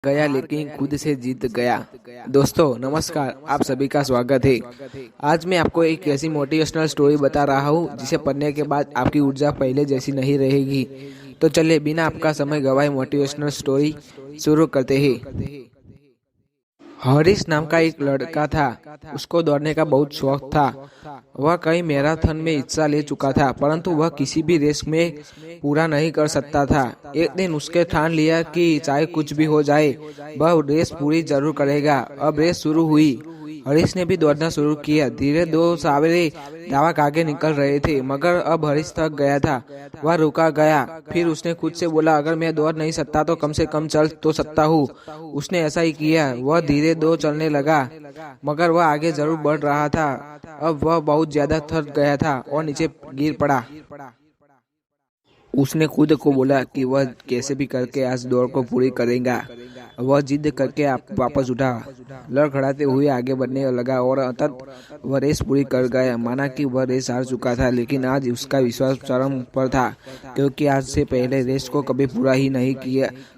गया लेकिन खुद से जीत गया। दोस्तों नमस्कार, आप सभी का स्वागत है। आज मैं आपको एक ऐसी मोटिवेशनल स्टोरी बता रहा हूँ जिसे पढ़ने के बाद आपकी ऊर्जा पहले जैसी नहीं रहेगी। तो चलिए बिना आपका समय गवाए मोटिवेशनल स्टोरी शुरू करते हैं। हरीश नाम का एक लड़का था। उसको दौड़ने का बहुत शौक था। वह कई मैराथन में हिस्सा ले चुका था, परंतु वह किसी भी रेस में पूरा नहीं कर सकता था। एक दिन उसके ठान लिया कि चाहे कुछ भी हो जाए, वह रेस पूरी जरूर करेगा। अब रेस शुरू हुई। हरीश ने भी दौड़ना शुरू किया। धीरे दो सवारी धावक आगे निकल रहे थे, मगर अब हरीश थक गया था। वह रुका गया। फिर उसने खुद से बोला, अगर मैं दौड़ नहीं सकता तो कम से कम चल तो सकता हूँ। उसने ऐसा ही किया। वह धीरे दो चलने लगा, मगर वह आगे जरूर बढ़ रहा था। अब वह बहुत ज्यादा थक गया था और नीचे गिर पड़ा। उसने खुद को बोला कि वह कैसे भी करके आज दौड़ को पूरी करेगा। वह जिद करके वापस उठा, लड़खड़ाते हुए आगे बढ़ने लगा और अंततः वह रेस पूरी कर गया। माना कि वह रेस हार चुका था, लेकिन आज उसका विश्वास चरम पर था, क्योंकि आज से पहले रेस को कभी पूरा ही नहीं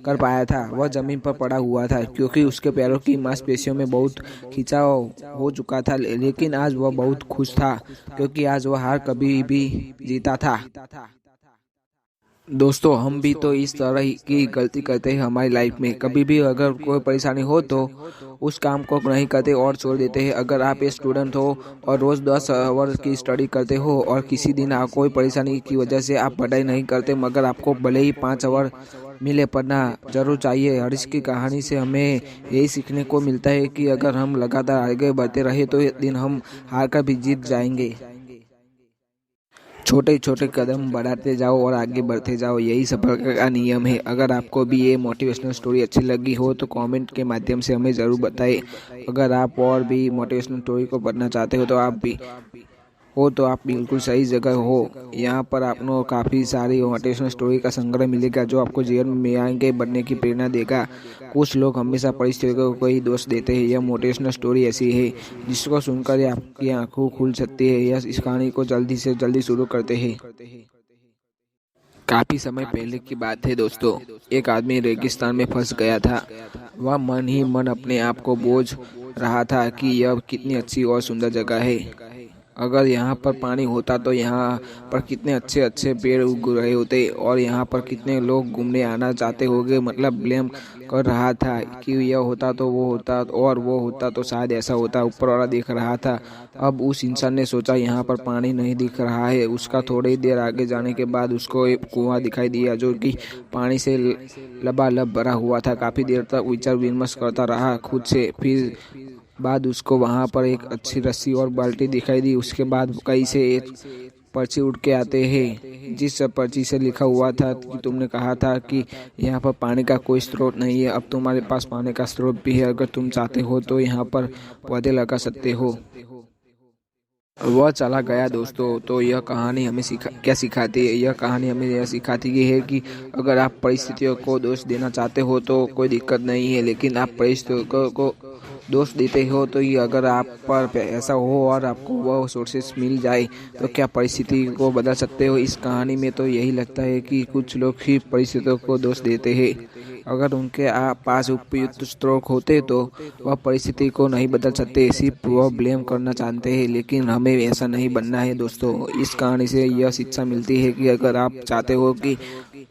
कर पाया था। वह जमीन पर पड़ा हुआ था, क्योंकि उसके पैरों की मांसपेशियों में बहुत खिंचाव हो चुका था। लेकिन आज वह बहुत खुश था, क्योंकि आज वह हार कभी भी जीता था। दोस्तों, हम भी तो इस तरह की गलती करते हैं हमारी लाइफ में। कभी भी अगर कोई परेशानी हो तो उस काम को नहीं करते और छोड़ देते हैं। अगर आप एक स्टूडेंट हो और रोज 10 आवर की स्टडी करते हो और किसी दिन कोई परेशानी की वजह से आप पढ़ाई नहीं करते, मगर आपको भले ही 5 आवर मिले, पढ़ना जरूर चाहिए। हरीश की कहानी से हमें यही सीखने को मिलता है कि अगर हम लगातार आगे बढ़ते रहे तो एक दिन हम हार कर भी जीत जाएंगे। छोटे छोटे कदम बढ़ाते जाओ और आगे बढ़ते जाओ, यही सफलता का नियम है। अगर आपको भी ये मोटिवेशनल स्टोरी अच्छी लगी हो तो कमेंट के माध्यम से हमें ज़रूर बताएं। अगर आप और भी मोटिवेशनल स्टोरी को पढ़ना चाहते हो तो आप बिल्कुल सही जगह हो। यहाँ पर आपको काफ़ी सारी मोटिवेशनल स्टोरी का संग्रह मिलेगा, जो आपको जीवन में आगे बढ़ने की प्रेरणा देगा। कुछ लोग हमेशा परिस्थितियों को ही दोष देते हैं। यह मोटिवेशनल स्टोरी ऐसी है जिसको सुनकर आपकी आंखें खुल सकती है। यह इस कहानी को जल्दी से जल्दी शुरू करते हैं। काफी समय पहले की बात है दोस्तों। एक आदमी रेगिस्तान में फंस गया था। वह मन ही मन अपने आप को बोझ रहा था कि यह कितनी अच्छी और सुंदर जगह है। अगर यहाँ पर पानी होता तो यहाँ पर कितने अच्छे अच्छे पेड़ उग रहे होते और यहाँ पर कितने लोग घूमने आना चाहते होंगे। मतलब ब्लेम कर रहा था कि यह होता तो वो होता और वो होता तो शायद ऐसा होता। ऊपर वाला देख रहा था। अब उस इंसान ने सोचा, यहाँ पर पानी नहीं दिख रहा है। उसका थोड़ी देर आगे जाने के बाद उसको एक कुआं दिखाई दिया, जो कि पानी से लबालब भरा हुआ था। काफी देर तक विचार विमर्श करता रहा खुद से। फिर बाद उसको वहां पर एक अच्छी रस्सी और बाल्टी दिखाई दी। उसके बाद कहीं से एक पर्ची उड़ के आते हैं, जिस पर्ची से लिखा हुआ था कि तुमने कहा था कि यहाँ पर पानी का कोई स्रोत नहीं है, अब तुम्हारे पास पानी का स्रोत भी है। अगर तुम चाहते हो तो यहाँ पर पौधे लगा सकते हो। वह चला गया दोस्तों। तो यह कहानी हमें क्या सिखाती है? यह कहानी हमें यह सिखाती है कि अगर आप परिस्थितियों को दोष देना चाहते हो तो कोई दिक्कत नहीं है, लेकिन आप परिस्थितियों को दोष देते हो तो ये अगर आप पर ऐसा हो और आपको वह सोर्सेस मिल जाए तो क्या परिस्थिति को बदल सकते हो। इस कहानी में तो यही लगता है कि कुछ लोग ही परिस्थितियों को दोष देते हैं। अगर उनके पास उपयुक्त स्रोत होते तो वह परिस्थिति को नहीं बदल सकते, सिर्फ वह ब्लेम करना चाहते हैं। लेकिन हमें ऐसा नहीं बनना है दोस्तों। इस कहानी से यह शिक्षा मिलती है कि अगर आप चाहते हो कि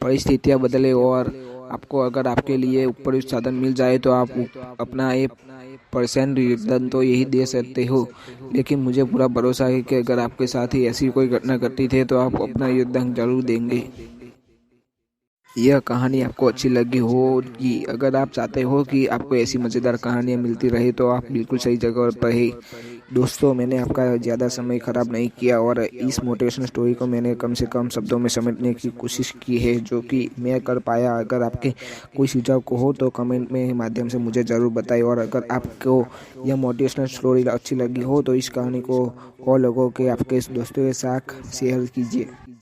परिस्थितियां बदले और आपको अगर आपके लिए उपयुक्त साधन मिल जाए तो आप अपना 1% योगदान तो यही दे सकते हो। लेकिन मुझे पूरा भरोसा है कि अगर आपके साथ ही ऐसी कोई घटना घटी है तो आप अपना योगदान जरूर देंगे। यह कहानी आपको अच्छी लगी होगी। अगर आप चाहते हो कि आपको ऐसी मज़ेदार कहानियाँ मिलती रहे तो आप बिल्कुल सही जगह पर है। दोस्तों, मैंने आपका ज़्यादा समय ख़राब नहीं किया और इस मोटिवेशनल स्टोरी को मैंने कम से कम शब्दों में समेटने की कोशिश की है, जो कि मैं कर पाया। अगर आपके कोई सुझाव को हो तो कमेंट में माध्यम से मुझे ज़रूर बताएं। और अगर आपको यह मोटिवेशनल स्टोरी अच्छी लगी हो तो इस कहानी को और लोगों के आपके दोस्तों के साथ शेयर कीजिए।